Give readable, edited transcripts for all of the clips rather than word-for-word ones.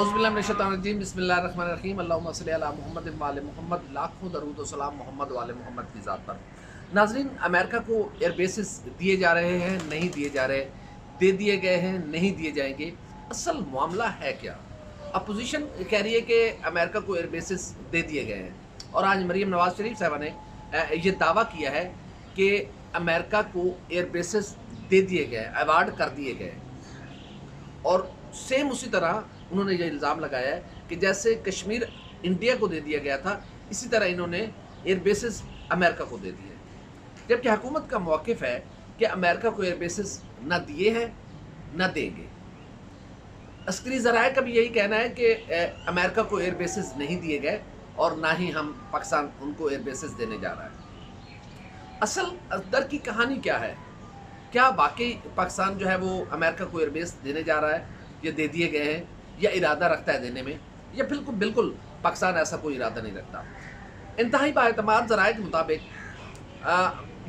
औज़ुबिल्लाहिमिनश्शैतानिर्रजीम बिस्मिल्लाहिर्रहमानिर्रहीम अल्लाहुम्मा सल्लि अला मुहम्मद व आले मुहम्मद लाखों दरूद व सलाम मोहम्मद व आले मुहम्मद की ज़ात पर। नाज़रीन, अमेरिका को एयर बेसिस दिए जा रहे हैं, नहीं दिए जा रहे, दे दिए गए हैं, नहीं दिए जाएंगे, असल मामला है क्या? अपोजिशन कह रही है कि अमेरिका को एयर बेसिस दे दिए गए हैं और आज मरीम नवाज शरीफ साहबा ने ये दावा किया है कि अमेरिका को एयर बेसिस दे दिए गए, अवार्ड कर दिए गए। और सेम उसी तरह उन्होंने ये इल्ज़ाम लगाया है कि जैसे कश्मीर इंडिया को दे दिया गया था, इसी तरह इन्होंने एयर बेसिस अमेरिका को दे दिए, जबकि हुकूमत का मौक़िफ़ है कि अमेरिका को एयर बेसिस ना दिए हैं ना देंगे। अस्करी ज़राए का भी यही कहना है कि अमेरिका को एयर बेसिस नहीं दिए गए और ना ही हम पाकिस्तान उनको एयर बेसिस देने जा रहा है। असल दर की कहानी क्या है? क्या वाकई पाकिस्तान जो है वो अमेरिका को एयर बेस देने जा रहा है, या दे दिए गए हैं, या इरादा रखता है देने में, या बिल्कुल पाकिस्तान ऐसा कोई इरादा नहीं रखता। इंतहाई बाएतमाद ज़राए के मुताबिक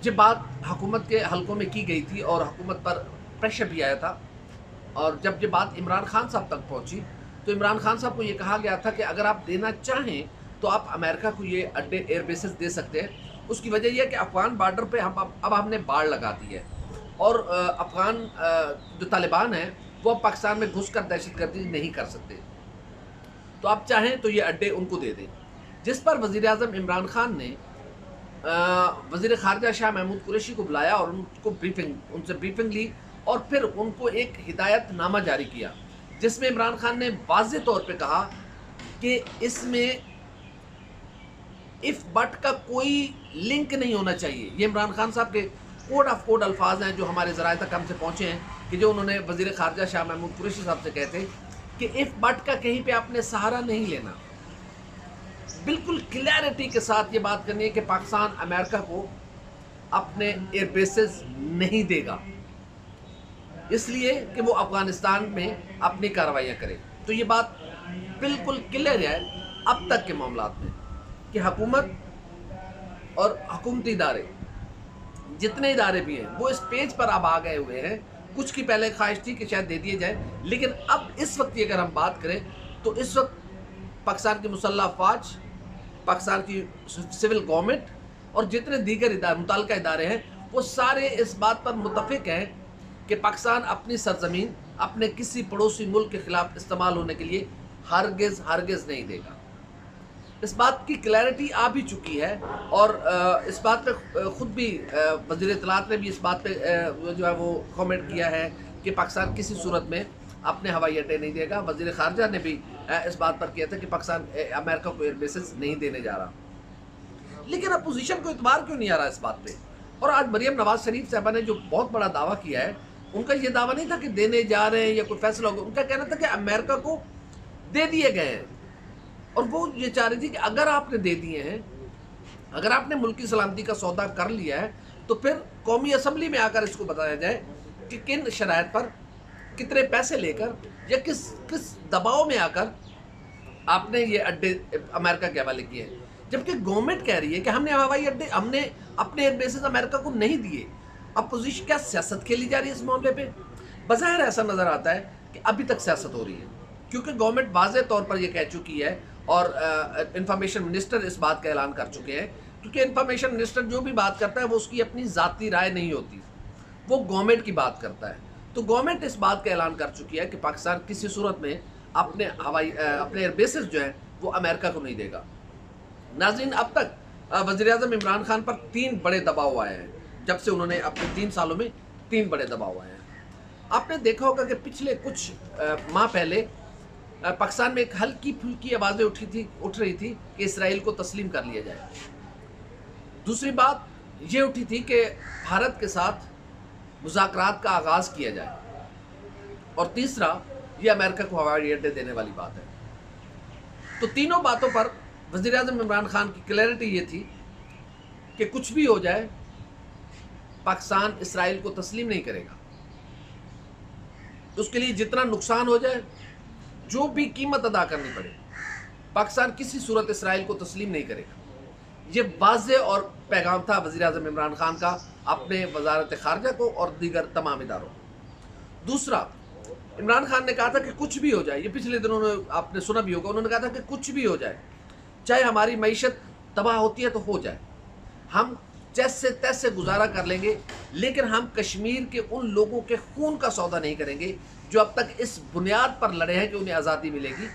ये बात हुकूमत के हलकों में की गई थी और हुकूमत पर प्रेशर भी आया था। और जब ये बात इमरान खान साहब तक पहुंची तो इमरान खान साहब को ये कहा गया था कि अगर आप देना चाहें तो आप अमेरिका को ये अड्डे एयर बेसिस दे सकते हैं। उसकी वजह यह है कि अफगान बॉर्डर पे अब हमने बाड़ लगा दी है और अफगान जो तालिबान हैं वो अब पाकिस्तान में घुसकर दहशतगर्दी नहीं कर सकते, तो आप चाहें तो ये अड्डे उनको दे दें। जिस पर वज़ीर आज़म इमरान खान ने वज़ीर ख़ारजा शाह महमूद कुरैशी को बुलाया और उनसे ब्रीफिंग ली और फिर उनको एक हिदायतनामा जारी किया, जिसमें इमरान खान ने वाज़े तौर पे कहा कि इसमें इफ़ बट का कोई लिंक नहीं होना चाहिए। ये इमरान खान साहब के कोड ऑफ कोड अल्फाज हैं जो हमारे ज़राए तक हमसे पहुँचे हैं, कि जो उन्होंने वज़ीर ख़ारजा शाह महमूद कुरैशी साहब से कहते कि इफ़ बट का कहीं पे आपने सहारा नहीं लेना। बिल्कुल क्लैरिटी के साथ ये बात करनी है कि पाकिस्तान अमेरिका को अपने एयर बेसिस नहीं देगा, इसलिए कि वो अफ़गानिस्तान में अपनी कार्रवाइयाँ करे। तो ये बात बिल्कुल क्लियर है अब तक के मामलात में कि हुकूमत और हुकूमती इदारे, जितने इदारे भी हैं, वो इस पेज पर अब आ गए हुए हैं। कुछ की पहले ख्वाहिश थी कि शायद दे दिए जाए, लेकिन अब इस वक्त की अगर हम बात करें तो इस वक्त पाकिस्तान की मुसल्लह अफ़वाज, पाकिस्तान की सिविल गवर्नमेंट और जितने दीगर मुतल्लिका इदारे हैं, वो सारे इस बात पर मुत्तफ़िक़ हैं कि पाकिस्तान अपनी सरज़मीन अपने किसी पड़ोसी मुल्क के ख़िलाफ़ इस्तेमाल होने के लिए हरगिज़ नहीं देगा। इस बात की क्लैरिटी आ भी चुकी है और इस बात पे ख़ुद भी वज़ीर इत्तलात ने भी इस बात पे जो है वो कमेंट किया है कि पाकिस्तान किसी सूरत में अपने हवाई अड्डे नहीं देगा। वज़ीर ख़ारजा ने भी इस बात पर किया था कि पाकिस्तान अमेरिका को एयर बेसिस नहीं देने जा रहा। लेकिन अपोजिशन को इतबार क्यों नहीं आ रहा इस बात पे? और आज मरीम नवाज शरीफ साहबा ने जो बहुत बड़ा दावा किया है, उनका ये दावा नहीं था कि देने जा रहे हैं या कोई फैसला होगा। उनका कहना था कि अमेरिका को दे दिए गए हैं और वो ये चाह रही थी कि अगर आपने दे दिए हैं, अगर आपने मुल्क की सलामती का सौदा कर लिया है, तो फिर कौमी असम्बली में आकर इसको बताया जाए कि किन शराइत पर, कितने पैसे लेकर या किस दबाव में आकर आपने ये अड्डे अमेरिका के हवाले किए हैं। जबकि गवर्नमेंट कह रही है कि हमने हवाई अड्डे, हमने अपने एयर बेसिस अमेरिका को नहीं दिए। अपोजिशन क्या सियासत खेली जा रही है इस मामले पे? बज़ाहिर ऐसा नज़र आता है कि अभी तक सियासत हो रही है, क्योंकि गवर्नमेंट वाज़े तौर पर यह कह चुकी है और इंफॉर्मेशन मिनिस्टर इस बात का ऐलान कर चुके हैं, क्योंकि इंफॉर्मेशन मिनिस्टर जो भी बात करता है वो उसकी अपनी ज़ाती राय नहीं होती, वो गवर्नमेंट की बात करता है। तो गवर्नमेंट इस बात का ऐलान कर चुकी है कि पाकिस्तान किसी सूरत में अपने एयर बेसिस जो है वो अमेरिका को नहीं देगा। नाज़रीन, अब तक वज़ीर आज़म इमरान खान पर 3 बड़े दबाव आए हैं। जब से उन्होंने अपने 3 सालों में 3 बड़े दबाव आए हैं। आपने देखा होगा कि पिछले कुछ माह पहले पाकिस्तान में एक हल्की फुल्की आवाज़ें उठ रही थी कि इसराइल को तस्लीम कर लिया जाए। दूसरी बात ये उठी थी कि भारत के साथ मुज़ाकरात का आगाज़ किया जाए, और तीसरा ये अमेरिका को हवाई अड्डे देने वाली बात है। तो तीनों बातों पर वज़ीर आज़म इमरान खान की क्लैरिटी ये थी कि कुछ भी हो जाए पाकिस्तान इसराइल को तस्लीम नहीं करेगा। उसके लिए जितना नुकसान हो जाए, जो भी कीमत अदा करनी पड़े, पाकिस्तान किसी सूरत इसराइल को तस्लीम नहीं करेगा। ये वाज़े और पैगाम था वज़ीर आज़म इमरान खान का अपने वज़ारत ख़ारजा को और दीगर तमाम इदारों को। दूसरा, इमरान खान ने कहा था कि कुछ भी हो जाए, ये पिछले दिनों आपने सुना भी होगा, उन्होंने कहा था कि कुछ भी हो जाए, चाहे हमारी मईशत तबाह होती है तो हो जाए, हम जैसे तैसे गुजारा कर लेंगे, लेकिन हम कश्मीर के उन लोगों के खून का सौदा नहीं करेंगे जो अब तक इस बुनियाद पर लड़े हैं कि उन्हें आज़ादी मिलेगी,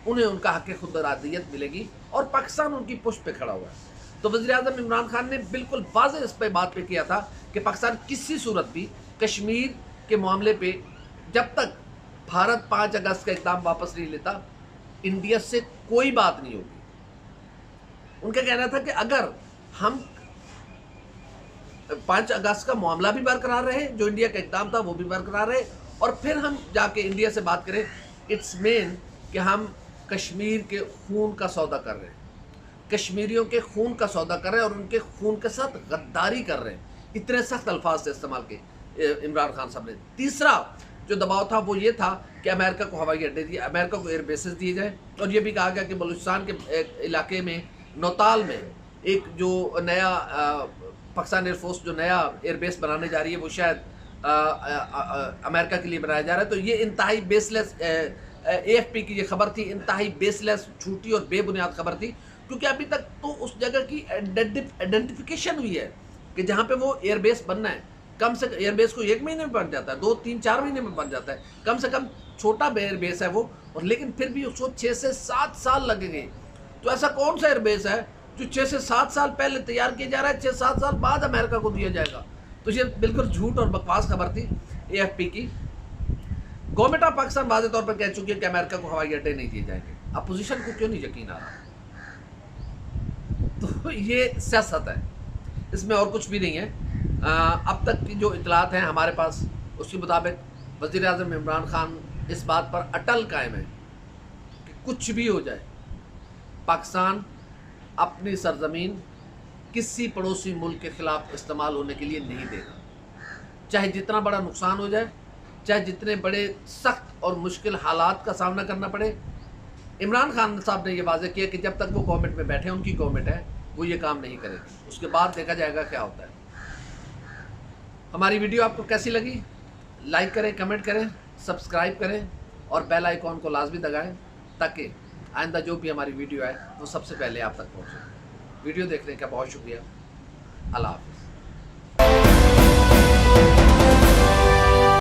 उन्हें उनका हक़ खुद इरादियत मिलेगी, और पाकिस्तान उनकी पुष्ट पे खड़ा हुआ है। तो वज़ीर-ए-आज़म इमरान खान ने बिल्कुल वाज़ेह इस पे बात पे किया था कि पाकिस्तान किसी सूरत भी कश्मीर के मामले पे, जब तक भारत 5 अगस्त का इक़दाम वापस नहीं लेता, इंडिया से कोई बात नहीं होगी। उनका कहना था कि अगर हम 5 अगस्त का मामला भी बरकरार रहे, जो इंडिया का इक़दाम था वो भी बरकरार रहे, और फिर हम जाके इंडिया से बात करें, इट्स मेन कि हम कश्मीर के खून का सौदा कर रहे हैं, कश्मीरियों के खून का सौदा कर रहे हैं और उनके खून के साथ गद्दारी कर रहे हैं। इतने सख्त अल्फाज से इस्तेमाल के इमरान खान साहब ने। तीसरा जो दबाव था वो ये था कि अमेरिका को हवाई अड्डे दिए, अमेरिका को एयर बेसेस दिए जाए, और ये भी कहा गया कि बलूचिस्तान के इलाके में नौताल में एक जो नया पाकिस्तान एयरफोर्स जो नया एयरबेस बनाने जा रही है वो शायद अमेरिका के लिए बनाया जा रहा है। तो ये इंतहाई बेसलेस, AFP की ये खबर थी, इंतहाई बेसलेस, झूठी और बेबुनियाद खबर थी, क्योंकि अभी तक तो उस जगह की आइडेंटिफिकेशन हुई है कि जहाँ पे वो एयरबेस बनना है। कम से एयरबेस को 1 महीने में बन जाता है, 2, 3, 4 महीने में बन जाता है, कम से कम छोटा एयरबेस है वो, और लेकिन फिर भी उसको 6 से 7 साल लगेंगे। तो ऐसा कौन सा एयरबेस है जो 6 से 7 साल पहले तैयार किया जा रहा है, 6-7 साल बाद अमेरिका को दिया जाएगा? तो ये बिल्कुल झूठ और बकवास खबर थी AFP की। गवर्नमेंट ऑफ पाकिस्तान वाज़ेह तौर पर कह चुकी है कि अमेरिका को हवाई अड्डे नहीं दिए जाएंगे। अपोजिशन को क्यों नहीं यकीन आ रहा? तो ये सियासत है, इसमें और कुछ भी नहीं है। अब तक की जो इतलात हैं हमारे पास, उसके मुताबिक वज़ीर-ए-आज़म इमरान खान इस बात पर अटल कायम है कि कुछ भी हो जाए, पाकिस्तान अपनी सरजमीन किसी पड़ोसी मुल्क के ख़िलाफ़ इस्तेमाल होने के लिए नहीं देगा, चाहे जितना बड़ा नुकसान हो जाए, चाहे जितने बड़े सख्त और मुश्किल हालात का सामना करना पड़े। इमरान खान साहब ने ये वाज़ेह किया कि जब तक वो गवर्नमेंट में बैठे, उनकी गवर्नमेंट है, वो ये काम नहीं करेगी, उसके बाद देखा जाएगा क्या होता है। हमारी वीडियो आपको कैसी लगी? लाइक करें, कमेंट करें, सब्सक्राइब करें और बेल आइकॉन को लाजमी दबाएं ताकि आइंदा जो भी हमारी वीडियो है वो सबसे पहले आप तक पहुँचे। वीडियो देखने का बहुत शुक्रिया। अल्लाह हाफ़िज़।